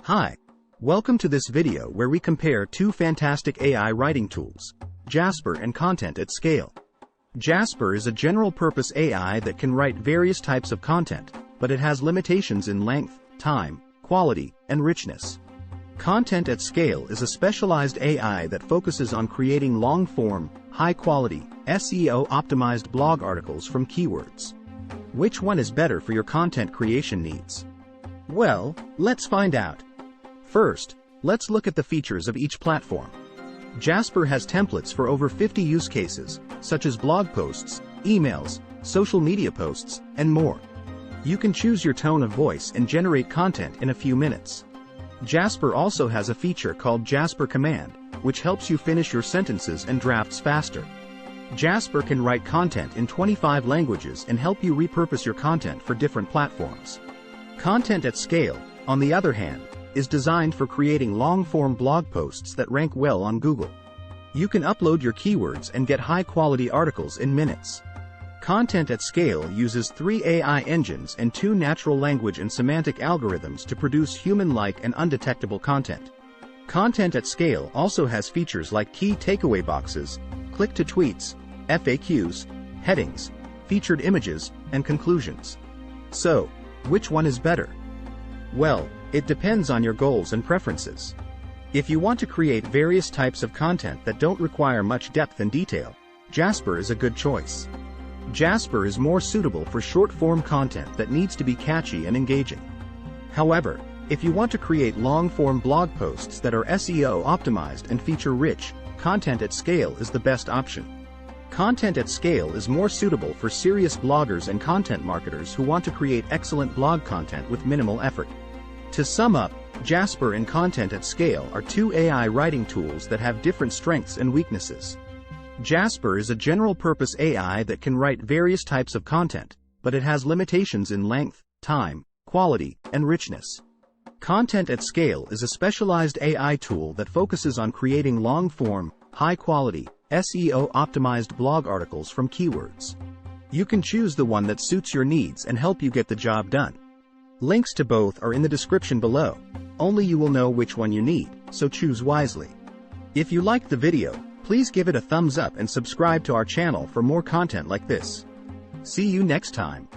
Hi. Welcome to this video where we compare two fantastic AI writing tools, Jasper and Content at Scale. Jasper is a general-purpose AI that can write various types of content, but it has limitations in length, time, quality, and richness. Content at Scale is a specialized AI that focuses on creating long-form, high-quality, SEO-optimized blog articles from keywords. Which one is better for your content creation needs? Well, let's find out. First, let's look at the features of each platform. Jasper has templates for over 50 use cases, such as blog posts, emails, social media posts, and more. You can choose your tone of voice and generate content in a few minutes. Jasper also has a feature called Jasper Command, which helps you finish your sentences and drafts faster. Jasper can write content in 25 languages and help you repurpose your content for different platforms. Content at Scale, on the other hand, is designed for creating long-form blog posts that rank well on Google. You can upload your keywords and get high-quality articles in minutes. Content at Scale uses 3 AI engines and 2 natural language and semantic algorithms to produce human-like and undetectable content. Content at Scale also has features like key takeaway boxes, click-to-tweets, FAQs, headings, featured images, and conclusions. So, which one is better? Well, it depends on your goals and preferences. If you want to create various types of content that don't require much depth and detail, Jasper is a good choice. Jasper is more suitable for short-form content that needs to be catchy and engaging. However, if you want to create long-form blog posts that are SEO optimized and feature-rich, Content at Scale is the best option. Content at Scale is more suitable for serious bloggers and content marketers who want to create excellent blog content with minimal effort. To sum up, Jasper and Content at Scale are 2 AI writing tools that have different strengths and weaknesses. Jasper is a general-purpose AI that can write various types of content, but it has limitations in length, time, quality, and richness. Content at Scale is a specialized AI tool that focuses on creating long-form, high-quality, SEO-optimized blog articles from keywords. You can choose the one that suits your needs and help you get the job done. Links to both are in the description below. Only you will know which one you need, so choose wisely. If you liked the video, please give it a thumbs up and subscribe to our channel for more content like this. See you next time.